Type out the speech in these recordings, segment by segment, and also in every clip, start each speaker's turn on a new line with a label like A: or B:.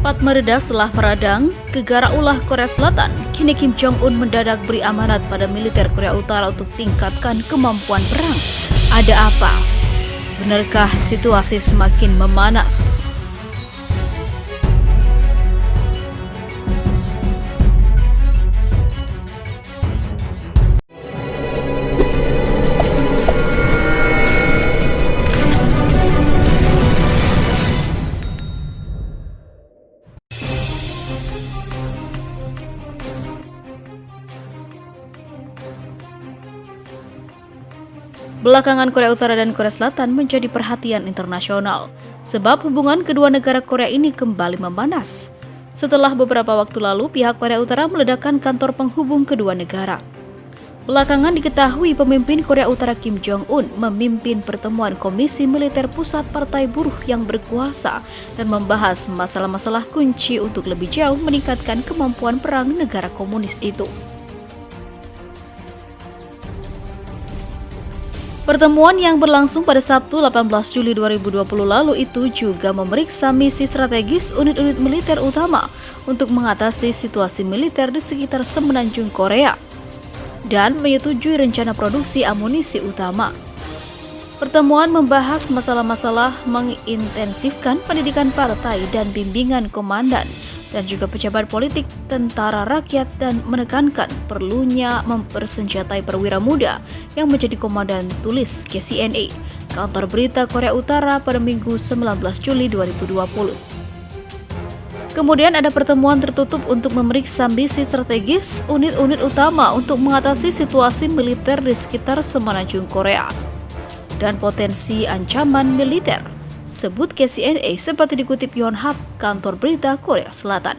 A: Cepat mereda setelah meradang, gegara ulah Korea Selatan. Kini Kim Jong-un mendadak beri amanat pada militer Korea Utara untuk tingkatkan kemampuan perang. Ada apa? Benarkah situasi semakin memanas? Belakangan Korea Utara dan Korea Selatan menjadi perhatian internasional, sebab hubungan kedua negara Korea ini kembali memanas. Setelah beberapa waktu lalu, pihak Korea Utara meledakkan kantor penghubung kedua negara. Belakangan diketahui pemimpin Korea Utara Kim Jong-un memimpin pertemuan Komisi Militer Pusat Partai Buruh yang berkuasa dan membahas masalah-masalah kunci untuk lebih jauh meningkatkan kemampuan perang negara komunis itu. Pertemuan yang berlangsung pada Sabtu 18 Juli 2020 lalu itu juga memeriksa misi strategis unit-unit militer utama untuk mengatasi situasi militer di sekitar semenanjung Korea dan menyetujui rencana produksi amunisi utama. Pertemuan membahas masalah-masalah mengintensifkan pendidikan partai dan bimbingan komandan dan juga pejabat politik tentara rakyat dan menekankan perlunya mempersenjatai perwira muda yang menjadi komandan, tulis KCNA, kantor berita Korea Utara pada Minggu 19 Juli 2020. Kemudian ada pertemuan tertutup untuk memeriksa misi strategis unit-unit utama untuk mengatasi situasi militer di sekitar semenanjung Korea dan potensi ancaman militer, sebut KCNA seperti dikutip Yonhap, kantor berita Korea Selatan.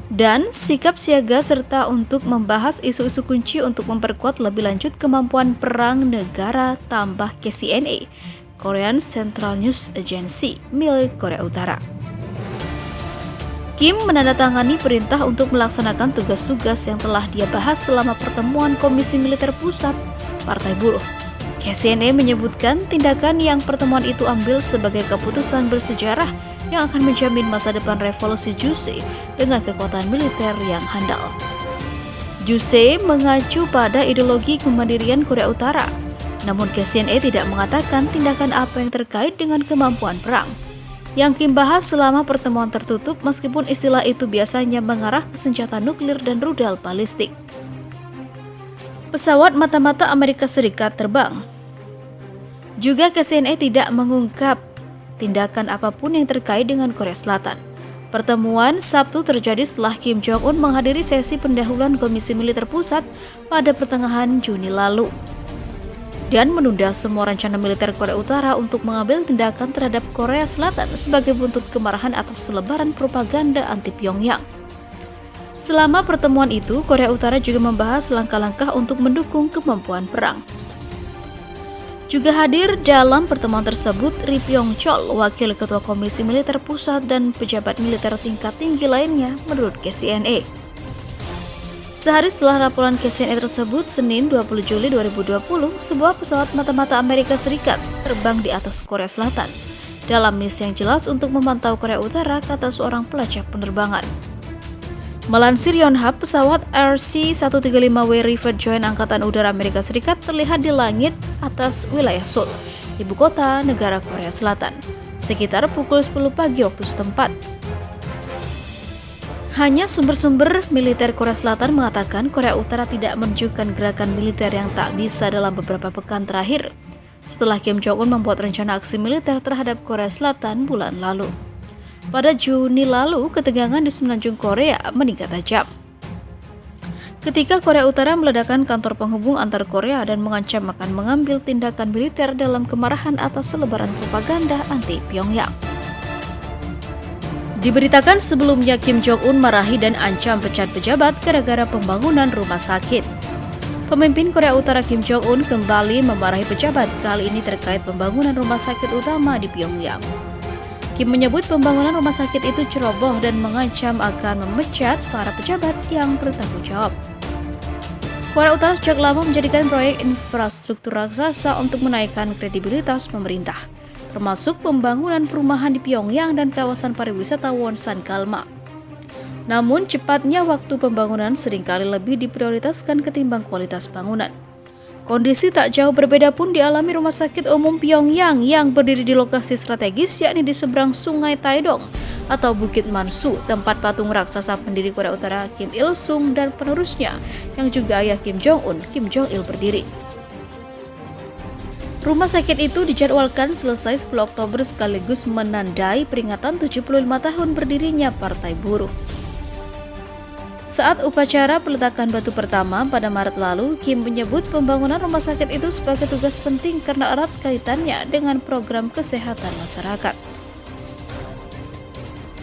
A: Dan sikap siaga serta untuk membahas isu-isu kunci untuk memperkuat lebih lanjut kemampuan perang negara, tambah KCNA, Korean Central News Agency, milik Korea Utara. Kim menandatangani perintah untuk melaksanakan tugas-tugas yang telah dia bahas selama pertemuan Komisi Militer Pusat Partai Buruh. KCNA menyebutkan tindakan yang pertemuan itu ambil sebagai keputusan bersejarah yang akan menjamin masa depan revolusi Juche dengan kekuatan militer yang handal. Juche mengacu pada ideologi kemandirian Korea Utara, namun KCNA tidak mengatakan tindakan apa yang terkait dengan kemampuan perang. Yang Kim bahas selama pertemuan tertutup meskipun istilah itu biasanya mengarah ke senjata nuklir dan rudal balistik. Pesawat mata-mata Amerika Serikat terbang. Juga KCNA tidak mengungkap tindakan apapun yang terkait dengan Korea Selatan. Pertemuan Sabtu terjadi setelah Kim Jong-un menghadiri sesi pendahuluan Komisi Militer Pusat pada pertengahan Juni lalu dan menunda semua rencana militer Korea Utara untuk mengambil tindakan terhadap Korea Selatan sebagai buntut kemarahan atas selebaran propaganda anti Pyongyang. Selama pertemuan itu, Korea Utara juga membahas langkah-langkah untuk mendukung kemampuan perang. Juga hadir dalam pertemuan tersebut Ri Pyong Chol, wakil ketua Komisi Militer Pusat dan pejabat militer tingkat tinggi lainnya menurut KCNA. Sehari setelah laporan KCNA tersebut, Senin 20 Juli 2020, sebuah pesawat mata-mata Amerika Serikat terbang di atas Korea Selatan dalam misi yang jelas untuk memantau Korea Utara, kata seorang pelacak penerbangan. Melansir Yonhap, pesawat RC-135W Rivet Joint Angkatan Udara Amerika Serikat terlihat di langit atas wilayah Seoul, ibu kota negara Korea Selatan, sekitar pukul 10 pagi waktu setempat. Hanya sumber-sumber militer Korea Selatan mengatakan Korea Utara tidak menunjukkan gerakan militer yang tak bisa dalam beberapa pekan terakhir, setelah Kim Jong-un membuat rencana aksi militer terhadap Korea Selatan bulan lalu. Pada Juni lalu, ketegangan di semenanjung Korea meningkat tajam ketika Korea Utara meledakkan kantor penghubung antar Korea dan mengancam akan mengambil tindakan militer dalam kemarahan atas selebaran propaganda anti Pyongyang. Diberitakan sebelumnya Kim Jong-un marahi dan ancam pecat pejabat gara-gara pembangunan rumah sakit. Pemimpin Korea Utara Kim Jong-un kembali memarahi pejabat, kali ini terkait pembangunan rumah sakit utama di Pyongyang. Kim menyebut pembangunan rumah sakit itu ceroboh dan mengancam akan memecat para pejabat yang bertanggung jawab. Korea Utara sejak lama menjadikan proyek infrastruktur raksasa untuk menaikkan kredibilitas pemerintah. termasuk pembangunan perumahan di Pyongyang dan kawasan pariwisata Wonsan Galma. Namun, cepatnya waktu pembangunan seringkali lebih diprioritaskan ketimbang kualitas bangunan. Kondisi tak jauh berbeda pun dialami Rumah Sakit Umum Pyongyang yang berdiri di lokasi strategis, yakni di seberang Sungai Taedong atau Bukit Mansu, tempat patung raksasa pendiri Korea Utara Kim Il-sung dan penerusnya yang juga ayah Kim Jong-un, Kim Jong-il berdiri. Rumah sakit itu dijadwalkan selesai 10 Oktober sekaligus menandai peringatan 75 tahun berdirinya Partai Buruh. Saat upacara peletakan batu pertama pada Maret lalu, Kim menyebut pembangunan rumah sakit itu sebagai tugas penting karena erat kaitannya dengan program kesehatan masyarakat.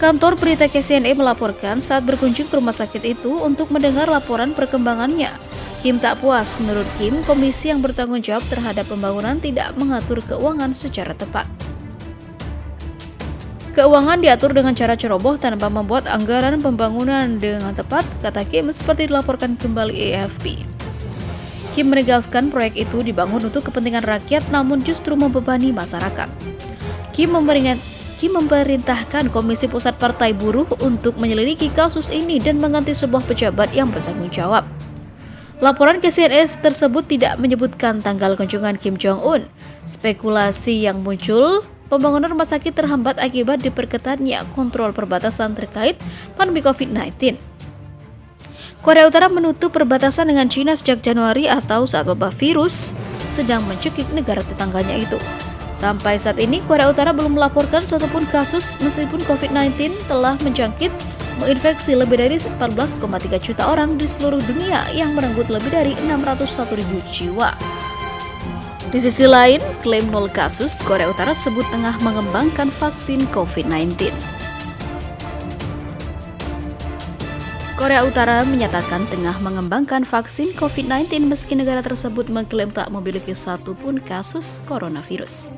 A: Kantor berita KCNA melaporkan saat berkunjung ke rumah sakit itu untuk mendengar laporan perkembangannya. Kim tak puas. Menurut Kim, komisi yang bertanggung jawab terhadap pembangunan tidak mengatur keuangan secara tepat. Keuangan diatur dengan cara ceroboh tanpa membuat anggaran pembangunan dengan tepat, kata Kim, seperti dilaporkan kembali AFP. Kim menegaskan proyek itu dibangun untuk kepentingan rakyat namun justru membebani masyarakat. Kim memerintahkan Komisi Pusat Partai Buruh untuk menyelidiki kasus ini dan mengganti sebuah pejabat yang bertanggung jawab. Laporan KCNA tersebut tidak menyebutkan tanggal kunjungan Kim Jong-un. Spekulasi yang muncul, pembangunan rumah sakit terhambat akibat diperketatnya kontrol perbatasan terkait pandemi COVID-19. Korea Utara menutup perbatasan dengan China sejak Januari atau saat wabah virus sedang mencekik negara tetangganya itu. Sampai saat ini, Korea Utara belum melaporkan satupun kasus meskipun COVID-19 telah menginfeksi lebih dari 14,3 juta orang di seluruh dunia yang merenggut lebih dari 601.000 jiwa. Di sisi lain, klaim nol kasus, Korea Utara sebut tengah mengembangkan vaksin COVID-19. Korea Utara menyatakan tengah mengembangkan vaksin COVID-19 meski negara tersebut mengklaim tak memiliki satupun kasus coronavirus.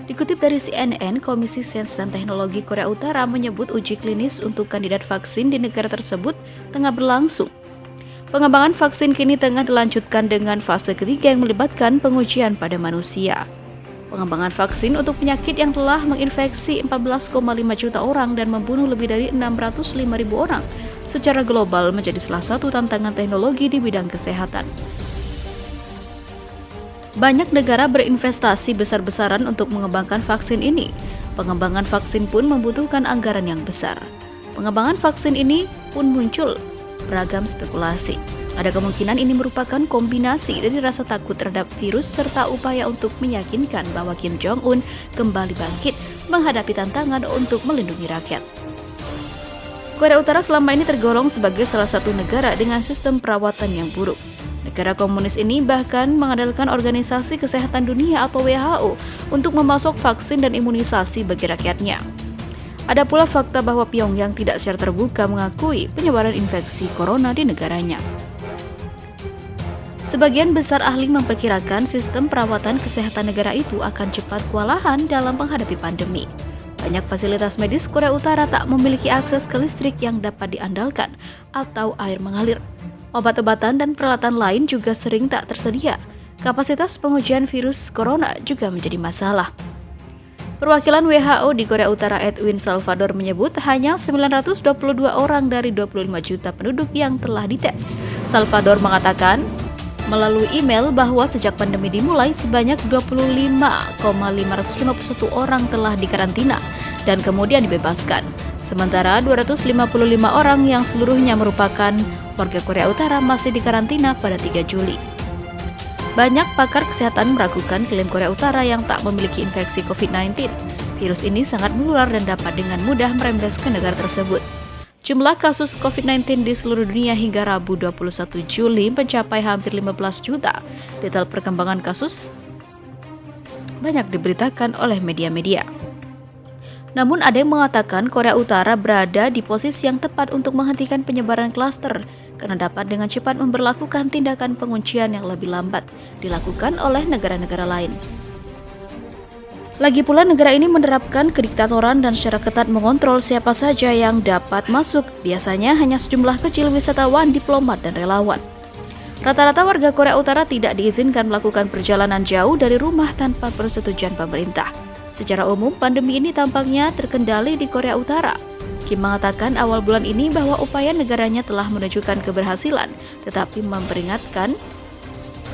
A: Dikutip dari CNN, Komisi Sains dan Teknologi Korea Utara menyebut uji klinis untuk kandidat vaksin di negara tersebut tengah berlangsung. Pengembangan vaksin kini tengah dilanjutkan dengan fase ketiga yang melibatkan pengujian pada manusia. Pengembangan vaksin untuk penyakit yang telah menginfeksi 14,5 juta orang dan membunuh lebih dari 605.000 orang secara global menjadi salah satu tantangan teknologi di bidang kesehatan. Banyak negara berinvestasi besar-besaran untuk mengembangkan vaksin ini. Pengembangan vaksin pun membutuhkan anggaran yang besar. Pengembangan vaksin ini pun muncul beragam spekulasi. Ada kemungkinan ini merupakan kombinasi dari rasa takut terhadap virus serta upaya untuk meyakinkan bahwa Kim Jong-un kembali bangkit menghadapi tantangan untuk melindungi rakyat. Korea Utara selama ini tergolong sebagai salah satu negara dengan sistem perawatan yang buruk. Negara komunis ini bahkan mengandalkan Organisasi Kesehatan Dunia atau WHO untuk memasok vaksin dan imunisasi bagi rakyatnya. Ada pula fakta bahwa Pyongyang tidak secara terbuka mengakui penyebaran infeksi corona di negaranya. Sebagian besar ahli memperkirakan sistem perawatan kesehatan negara itu akan cepat kewalahan dalam menghadapi pandemi. Banyak fasilitas medis Korea Utara tak memiliki akses ke listrik yang dapat diandalkan atau air mengalir. Obat-obatan dan peralatan lain juga sering tak tersedia. Kapasitas pengujian virus corona juga menjadi masalah. Perwakilan WHO di Korea Utara Edwin Salvador menyebut hanya 922 orang dari 25 juta penduduk yang telah dites. Salvador mengatakan melalui email bahwa sejak pandemi dimulai sebanyak 25,551 orang telah dikarantina dan kemudian dibebaskan. Sementara 255 orang yang seluruhnya merupakan warga Korea Utara masih dikarantina pada 3 Juli. Banyak pakar kesehatan meragukan klaim Korea Utara yang tak memiliki infeksi COVID-19. Virus ini sangat menular dan dapat dengan mudah merembes ke negara tersebut. Jumlah kasus COVID-19 di seluruh dunia hingga Rabu 21 Juli mencapai hampir 15 juta. Detail perkembangan kasus banyak diberitakan oleh media-media. Namun ada yang mengatakan Korea Utara berada di posisi yang tepat untuk menghentikan penyebaran klaster karena dapat dengan cepat memberlakukan tindakan penguncian yang lebih lambat dilakukan oleh negara-negara lain. Lagi pula negara ini menerapkan kediktatoran dan secara ketat mengontrol siapa saja yang dapat masuk, biasanya hanya sejumlah kecil wisatawan, diplomat, dan relawan. Rata-rata warga Korea Utara tidak diizinkan melakukan perjalanan jauh dari rumah tanpa persetujuan pemerintah. Secara umum, pandemi ini tampaknya terkendali di Korea Utara. Kim mengatakan awal bulan ini bahwa upaya negaranya telah menunjukkan keberhasilan, tetapi memperingatkan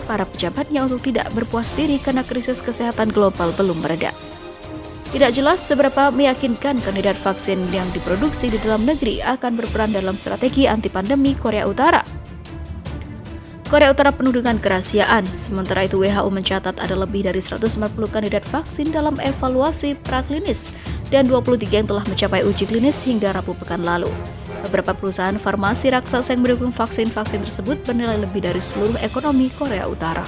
A: para pejabatnya untuk tidak berpuas diri karena krisis kesehatan global belum mereda. Tidak jelas seberapa meyakinkan kandidat vaksin yang diproduksi di dalam negeri akan berperan dalam strategi anti pandemi Korea Utara. Korea Utara penuh dengan kerahasiaan, sementara itu WHO mencatat ada lebih dari 140 kandidat vaksin dalam evaluasi praklinis dan 23 yang telah mencapai uji klinis hingga Rabu pekan lalu. Beberapa perusahaan farmasi raksasa yang mendukung vaksin-vaksin tersebut bernilai lebih dari seluruh ekonomi Korea Utara.